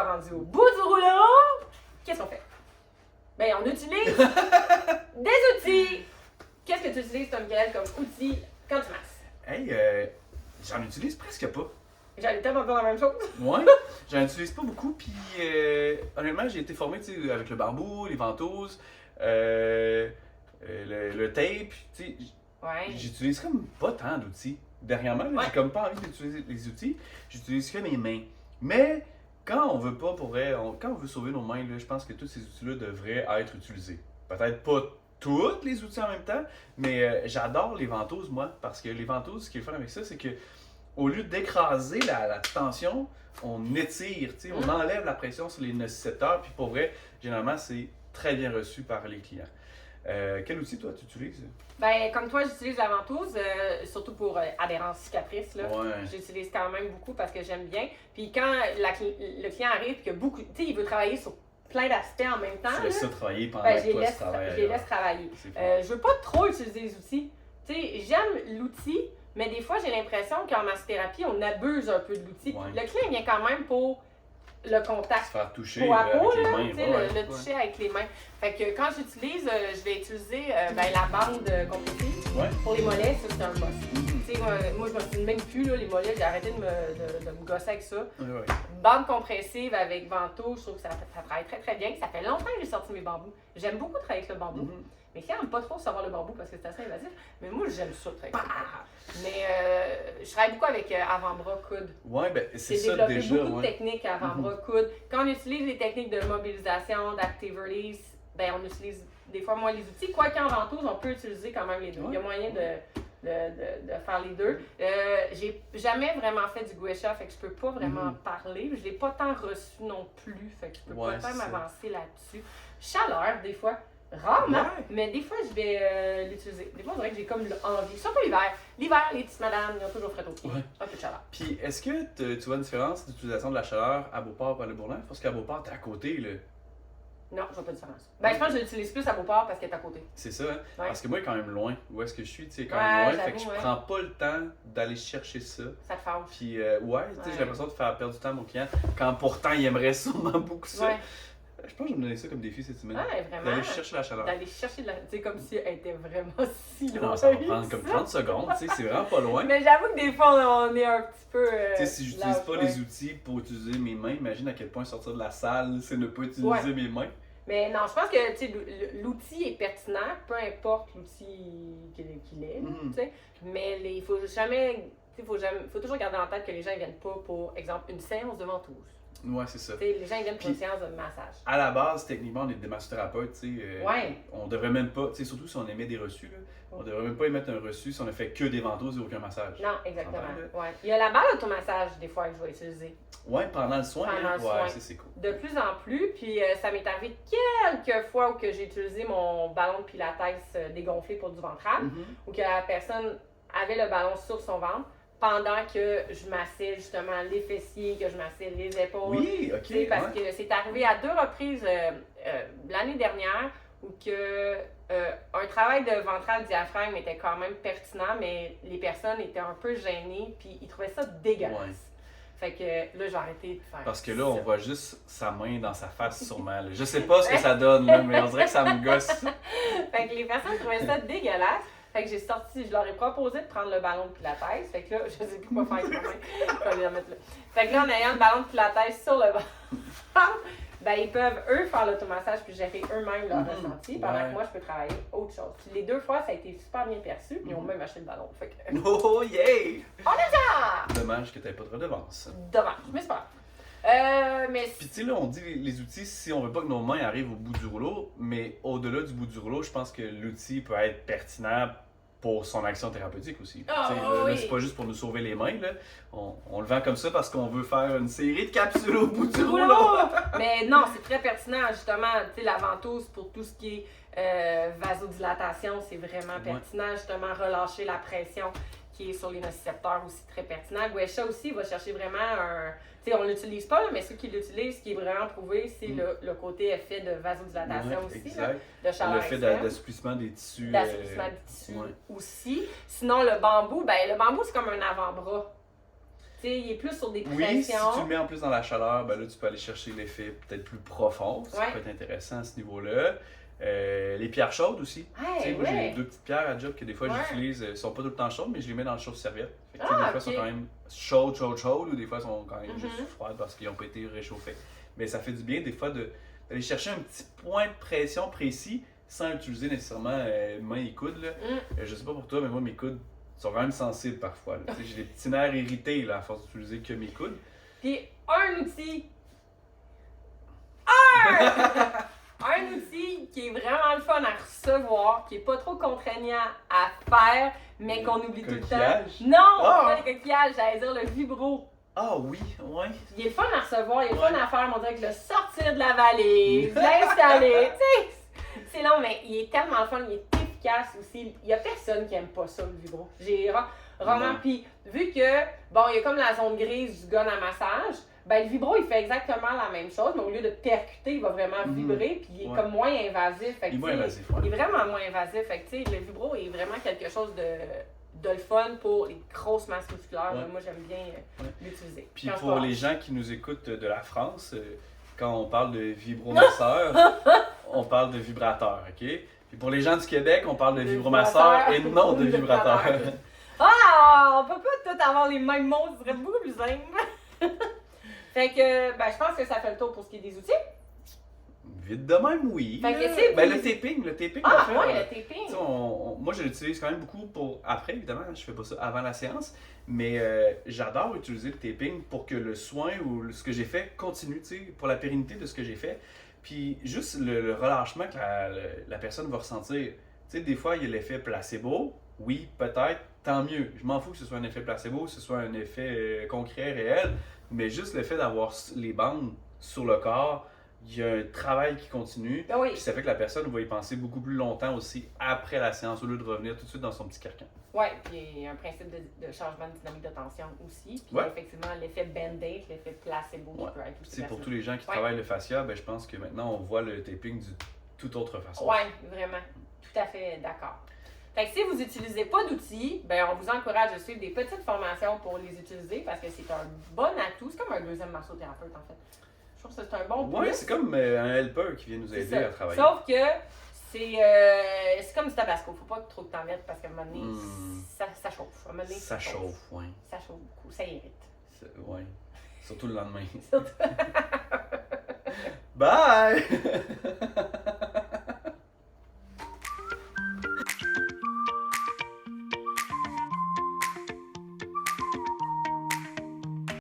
rendu au bout du rouleau, qu'est-ce qu'on fait? Ben, on utilise des outils. Qu'est-ce que tu utilises, Tom Michael, comme outil quand tu masses? Hey, j'en utilise presque pas. J'allais tellement dire la même chose. Ouais, j'en utilise pas beaucoup, puis honnêtement, j'ai été formé avec le bambou, les ventouses, le tape, tu sais, Ouais. j'utilise comme pas tant d'outils. Dernièrement, là, Ouais. j'ai comme pas envie d'utiliser les outils, j'utilise que mes mains. Mais quand on veut pas pour vrai, quand on veut sauver nos mains, là, je pense que tous ces outils-là devraient être utilisés. Peut-être pas tous les outils en même temps, mais j'adore les ventouses, moi, parce que les ventouses, ce qui est le fun avec ça, c'est que au lieu d'écraser la tension, on étire, tu sais, on enlève la pression sur les nocicepteurs, puis pour vrai, généralement, c'est très bien reçu par les clients. Quel outil, toi, tu utilises? Ben, comme toi, j'utilise la ventouse, surtout pour adhérence cicatrice. Là. Ouais. J'utilise quand même beaucoup parce que j'aime bien. Puis quand le client arrive et qu'il y a beaucoup, tu sais, il veut travailler sur plein d'aspects en même temps. Tu laisses là, ça travailler pendant ben, que toi, tu travailles. je les laisse travailler. Je veux pas trop utiliser les outils. Tu sais, j'aime l'outil, mais des fois, j'ai l'impression qu'en massothérapie, on abuse un peu de l'outil. Ouais. Le client vient quand même pour le contact. Se faire toucher Peau à peau, avec les là, mains. tu sais, le toucher avec les mains. Fait que quand j'utilise, je vais utiliser ben, la bande compressive. Ouais. Pour les mollets, ça c'est un must. Tu sais, moi je me souviens même plus, là, les mollets, j'ai arrêté de me gosser avec ça. Ouais. Bande compressive avec ventouse, je trouve que ça travaille très très bien. Ça fait longtemps que j'ai sorti mes bambous. J'aime beaucoup travailler avec le bambou. Mais clients n'aiment pas trop savoir le bambou parce que c'est assez invasif. Mais moi j'aime ça travailler avec le bambou. Mais je travaille beaucoup avec avant-bras, coude. Ouais, ben c'est J'ai ça développé déjà. beaucoup de techniques avant-bras, coude. Quand on utilise les techniques de mobilisation, d'active release, ben on utilise des fois moins les outils. Quoi qu'en ventouse, on peut utiliser quand même les deux. Ouais. Il y a moyen de faire les deux. J'ai jamais vraiment fait du gouacha, fait que je peux pas vraiment parler. Je l'ai pas tant reçu non plus, fait que je peux pas tant m'avancer là-dessus. Chaleur, des fois. Rarement, mais des fois je vais l'utiliser. Des fois, on dirait que j'ai comme envie. Surtout l'hiver. L'hiver, les petites madames, ils ont toujours frais au pied. Un peu de chaleur. Puis, est-ce que tu vois une différence d'utilisation de la chaleur à Beauport et à Le Bourgneuf? Parce qu'à Beauport, t'es à côté, là. Non, je vois pas de différence. Ben, je pense que je l'utilise plus à Beauport parce qu'elle est à côté. C'est ça, hein? Ouais. Parce que moi, il est quand même loin. Où est-ce que je suis? Tu sais, quand même loin. Fait que je j'avoue, prends pas le temps d'aller chercher ça. Ça te fâche. Puis, tu sais, j'ai l'impression de faire perdre du temps à mon client quand pourtant il aimerait sûrement beaucoup ça. Ouais. Je pense que je vais me donner ça comme défi cette semaine. Ouais, vraiment. D'aller chercher la chaleur. D'aller chercher de la. Tu sais, comme si elle était vraiment si loin. Non, ça va prendre comme 30 secondes, tu sais, c'est vraiment pas loin. Mais j'avoue que des fois, on est un petit peu. Tu sais, si j'utilise pas les outils pour utiliser mes mains, imagine à quel point sortir de la salle, c'est ne pas utiliser mes mains. Mais non, je pense que tu sais, l'outil est pertinent, peu importe l'outil qu'il est. Tu sais. Mais il faut jamais. Faut toujours garder en tête que les gens ne viennent pas pour, exemple, une séance de ventouse. Ouais, c'est ça. T'sais, les gens ils viennent pour une séance de massage. À la base, techniquement, on est des massothérapeutes, tu sais. Ouais. On devrait même pas, tu sais, surtout si on émet des reçus, là, on devrait même pas émettre un reçu si on a fait que des ventouses et aucun massage. Non, exactement. Ouais. Il y a la balle automassage, des fois, que je vais utiliser. Ouais, pendant le soin. Pendant le soin. Ça, c'est cool. De plus en plus, puis ça m'est arrivé quelques fois où que j'ai utilisé mon ballon de pilates dégonflé pour du ventral, où que la personne avait le ballon sur son ventre, pendant que je massais justement les fessiers, que je massais les épaules. Oui, ok. Parce que c'est arrivé à 2 reprises l'année dernière où que, un travail de ventral diaphragme était quand même pertinent, mais les personnes étaient un peu gênées puis ils trouvaient ça dégueulasse. Ouais. Fait que là, j'ai arrêté de faire Parce que là, on voit juste sa main dans sa face sûrement. Là. Je sais pas ce que ça donne, là, mais on dirait que ça me gosse. Fait que les personnes trouvaient ça dégueulasse. Fait que j'ai sorti, je leur ai proposé de prendre le ballon de pilates. Fait que là, je sais plus quoi faire avec ma main. Je vais les remettre là. Fait que là, en ayant le ballon de pilates sur le ventre, ben ils peuvent, eux, faire l'automassage puis gérer eux-mêmes leur ressenti, pendant que moi, je peux travailler autre chose. Puis les 2 fois, ça a été super bien perçu, puis ils ont même acheté le ballon. Fait que... Oh yeah! On est là! Dommage que t'aies pas de redevance. Dommage, mais c'est pas grave. Mais... Puis tu sais, là, on dit les outils si on veut pas que nos mains arrivent au bout du rouleau, mais au-delà du bout du rouleau, je pense que l'outil peut être pertinent pour son action thérapeutique aussi. Là, c'est pas juste pour nous sauver les mains. Là. On le vend comme ça parce qu'on veut faire une série de capsules au bout du rouleau. Mais non, c'est très pertinent, justement. Tu sais, la ventouse pour tout ce qui est vasodilatation, c'est vraiment pertinent. Justement, relâcher la pression qui est sur les nocicepteurs aussi très pertinent. Gouacha aussi va chercher vraiment un... Tu sais, on l'utilise pas, là, mais ceux qui l'utilisent, ce qui est vraiment prouvé, c'est le côté effet de vasodilatation aussi, là, de chaleur le fait d'assouplissement des tissus. D'assouplissement des tissus aussi. Sinon, le bambou, ben le bambou, c'est comme un avant-bras. Tu sais, il est plus sur des Oui, si pressions. tu le mets en plus dans la chaleur, ben là, tu peux aller chercher l'effet peut-être plus profond. Ça Ouais. peut être intéressant à ce niveau-là. Les pierres chaudes aussi. Tu sais, Hey, moi, j'ai ouais. 2 petites pierres à job que des fois Ouais. j'utilise. Elles sont pas tout le temps chaudes, mais je les mets dans le chauffe-serviette. Fait que, tu sais, Ah, des fois, elles ok. sont quand même chaudes, ou des fois, elles sont quand même Mhm. juste froides parce qu'ils n'ont pas été réchauffés. Mais ça fait du bien, des fois, d'aller chercher un petit point de pression précis sans utiliser nécessairement main et coude. Là. Je sais pas pour toi, mais moi, mes coudes sont quand même sensibles parfois. Là. Tu sais, j'ai des petits nerfs irrités là, à force d'utiliser que mes coudes. Puis un outil. Un outil qui est vraiment le fun à recevoir, qui est pas trop contraignant à faire, mais qu'on oublie tout le temps. Coquillage? Non, Ah! pas les coquillages, j'allais dire le vibro. Ah oui, ouais. Il est le fun à recevoir, il est le fun Ouais. à faire, on dirait que le sortir de la valise, l'installer, tu sais. C'est long, mais il est tellement le fun, il est efficace aussi. Il y a personne qui aime pas ça, le vibro. J'ai vraiment. Non. Puis, vu que, bon, il y a comme la zone grise du gun à massage, ben le vibro, il fait exactement la même chose, mais au lieu de percuter, il va vraiment Mhm. vibrer, puis il est Ouais. comme moins invasif. Fait que, Il est moins tu sais, invasif, ouais. il est vraiment moins invasif. Fait que, tu sais, le vibro est vraiment quelque chose de le fun pour les grosses masses musculaires. Ouais. Moi, j'aime bien Ouais. l'utiliser. Puis Quand je pour vais- les gens qui nous écoutent de la France, quand on parle de vibromasseur, on parle de vibrateur, ok? Puis pour les gens du Québec, on parle de De vibromasseur et vibrateur. non de De vibrateur. vibrateur. Ah, on peut pas tout avoir les mêmes mots, ce serait beaucoup plus simple. Fait que, ben, je pense que ça fait le tour pour ce qui est des outils. Vite de même, oui. Fait que là. c'est Ben, plus- le taping, Ah, en fait, ouais, on- le taping. Tu sais, moi, je l'utilise quand même beaucoup pour après, évidemment. Je fais pas ça avant la séance. Mais j'adore utiliser le taping pour que le soin ou ce que j'ai fait continue, tu sais, pour la pérennité de ce que j'ai fait. Puis juste le relâchement que la personne va ressentir. Tu sais, des fois, il y a l'effet placebo. Oui, peut-être, tant mieux. Je m'en fous que ce soit un effet placebo, que ce soit un effet concret, réel. Mais juste le fait d'avoir les bandes sur le corps, il y a un travail qui continue. Ben oui. Puis ça fait que la personne va y penser beaucoup plus longtemps aussi après la séance au lieu de revenir tout de suite dans son petit carcan. Ouais, puis il y a un principe de changement de dynamique de tension aussi. Puis Ouais. effectivement, l'effet band-aid, l'effet placebo qui Ouais. peut être aussi. Tu sais, pour pertinent. tous les gens qui Ouais. travaillent le fascia, ben, je pense que maintenant on voit le taping d'une toute autre façon. Ouais, vraiment. Tout à fait d'accord. Fait que si vous n'utilisez pas d'outils, ben on vous encourage à suivre des petites formations pour les utiliser parce que c'est un bon atout. C'est comme un deuxième massothérapeute en fait. Je trouve que c'est un bon Ouais, plus. c'est comme un helper qui vient nous C'est aider ça. à travailler. Sauf que c'est comme du tabasco. Faut pas trop que t'en mettes parce qu'à un moment donné, ça chauffe. À un moment donné, Ça chauffe, ouais. Ça chauffe beaucoup. Ça irrite. Ouais. Surtout le lendemain. Surtout- Bye!